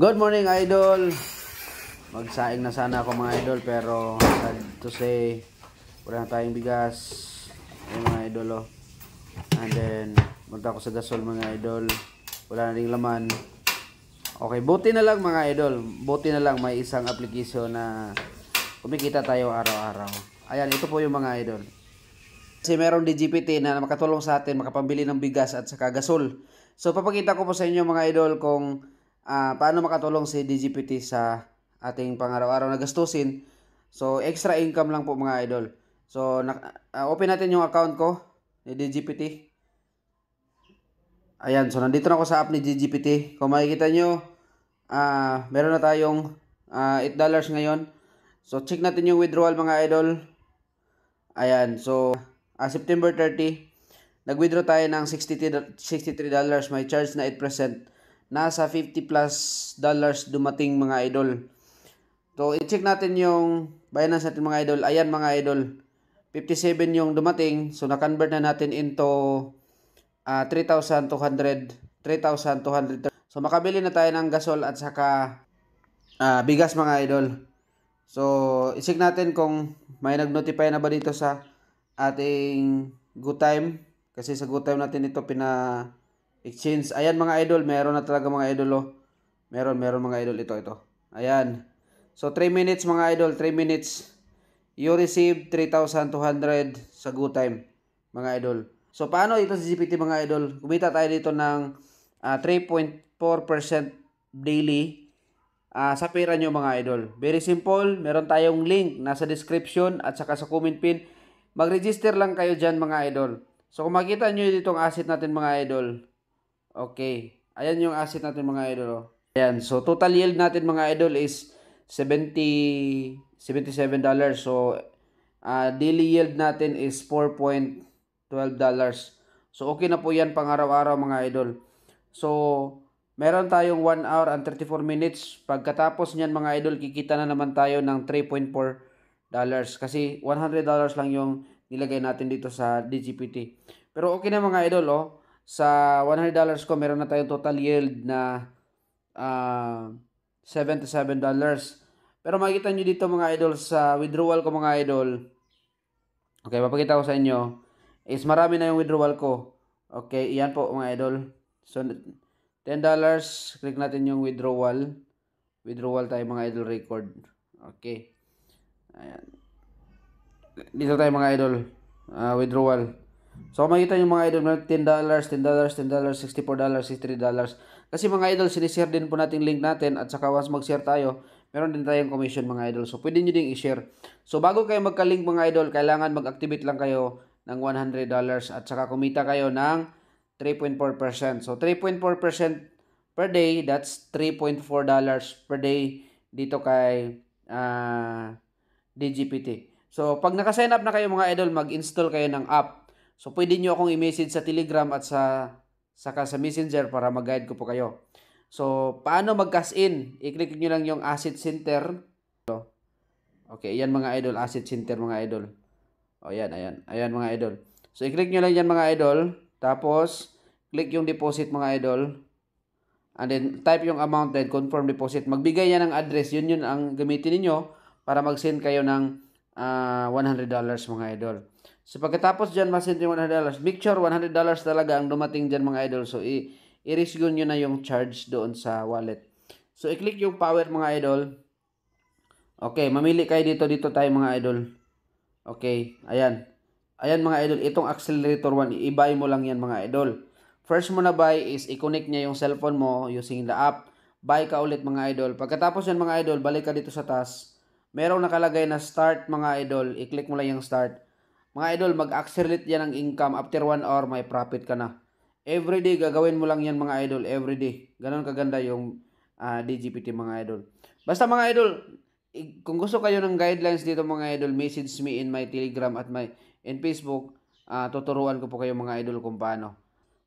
Good morning, idol. Magsaing na sana ako mga idol, pero sad to say wala na tayong bigas. Ayun mga idol, oh. And then punta ako sa gasol mga idol, wala na ding laman. Okay, buti na lang mga idol, buti na lang may isang application na kumikita tayo araw-araw. Ayan, ito po yung mga idol. Kasi merong DGPT na makatulong sa atin makapambili ng bigas at saka gasol. So papakita ko po sa inyo mga idol kung paano makatulong si DGPT sa ating pang-araw-araw na gastusin. So extra income lang po mga idol. So open natin yung account ko ni DGPT. Ayan, so nandito na ako sa app ni DGPT. Kung makikita nyo, meron na tayong $8 ngayon. So check natin yung withdrawal mga idol. Ayan, so September 30, nag-withdraw tayo ng $63. May charge na 8%. Nasa $50 plus dumating mga idol. So, i-check natin yung Binance natin mga idol. Ayan mga idol. 57 yung dumating. So, na-convert na natin into 3,200. So, makabili na tayo ng gasol at saka bigas mga idol. So, i-check natin kung may nag-notify na ba dito sa ating GoTime. Kasi sa GoTime natin ito exchange. Ayan mga idol, meron na talaga mga idol, oh. Meron mga idol ito. Ayan. So 3 minutes mga idol, 3 minutes. You receive 3,200 sa GoTime mga idol. So paano ito sa GPT mga idol? Kumita tayo dito ng 3.4% daily sa pera nyo mga idol. Very simple, meron tayong link nasa description at saka sa comment pin. Mag-register lang kayo dyan mga idol. So kung makita nyo ditong asset natin mga idol. Okay. Ayan yung asset natin mga idol. Oh. Ayan. So total yield natin mga idol is $77. So daily yield natin is $4.12. So okay na po yan pang araw-araw mga idol. So meron tayong 1 hour and 34 minutes. Pagkatapos niyan mga idol, kikita na naman tayo ng $3.4. Kasi $100 lang yung nilagay natin dito sa DGPT. Pero okay na mga idol, oh. Sa $100 ko, meron na tayong total yield na $77. Pero makikita nyo dito mga idol, sa withdrawal ko mga idol, okay, papakita ko sa inyo, is marami na yung withdrawal ko. Okay, iyan po mga idol. So, $10, click natin yung withdrawal. Withdrawal tayo mga idol record. Okay. Ayan. Dito tayo mga idol. Withdrawal. So, makikita nyo mga idol, $10, $64, $63. Kasi mga idol, sinishare din po natin link natin at saka once mag-share tayo, meron din tayong commission mga idol. So, pwede nyo ding i-share. So, bago kayo magka-link mga idol, kailangan mag-activate lang kayo ng $100 at saka kumita kayo ng 3.4%. So, 3.4% per day, that's $3.4 per day dito kay DGPT. So, pag naka-sign up na kayo mga idol, mag-install kayo ng app. So, pwede nyo akong i-message sa Telegram at saka sa Messenger para mag-guide ko po kayo. So, paano mag-cash in? I-click nyo lang yung Asset Center. Okay, yan mga idol, Asset Center mga idol. O, yan, ayan. Ayan mga idol. So, i-click nyo lang yan mga idol. Tapos, click yung deposit mga idol. And then, type yung amount then confirm deposit. Magbigay yan ng address. Yun ang gamitin niyo para mag-send kayo ng $100 mga idol. So pagkatapos dyan masend yung $100, make sure $100 talaga ang dumating dyan mga idol. So i-resume nyo na yung charge doon sa wallet. So i-click yung power mga idol. Okay, mamili kayo dito tayo mga idol. Okay, ayan. Ayan mga idol, itong accelerator 1, i-buy mo lang yan mga idol. First mo na buy is i-connect niya yung cellphone mo using the app. Buy ka ulit mga idol. Pagkatapos yan mga idol, balik ka dito sa task. Merong nakalagay na start mga idol. I-click mo lang yung start. Mga idol, mag-accelerate yan ang income. After 1 hour, may profit ka na. Everyday, gagawin mo lang yan mga idol. Everyday. Ganon kaganda yung DGPT mga idol. Basta mga idol, kung gusto kayo ng guidelines dito mga idol, message me in my Telegram at in Facebook. Tuturuan ko po kayo mga idol kung paano.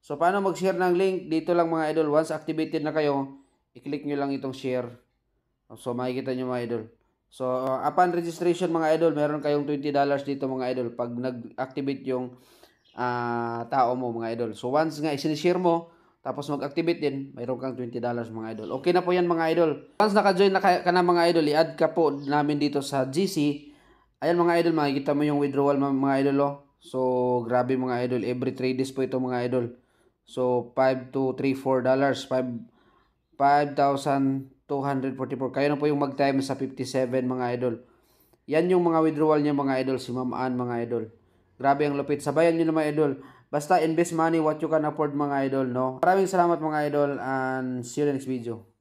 So, paano mag-share ng link? Dito lang mga idol. Once activated na kayo, i-click nyo lang itong share. So, makikita nyo mga idol. So, upon registration mga idol, meron kayong $20 dito mga idol pag nag-activate yung tao mo mga idol. So, once nga isinishare mo, Tapos mag-activate din, mayroon kang $20 mga idol. Okay na po yan mga idol. Once naka-join na ka na mga idol, i-add ka po namin dito sa GC. Ayan mga idol, makikita mo yung withdrawal mga idol. Oh. So, grabe mga idol. Every 3 days po ito mga idol. So, 5 to 3, $4. 5,244. Kayo na po yung mag-time sa 57 mga idol. Yan yung mga withdrawal niya mga idol. Si Ma'am Ann mga idol. Grabe ang lupit. Sabayan nyo na mga idol. Basta invest money what you can afford mga idol. No? Maraming salamat mga idol and see you in the next video.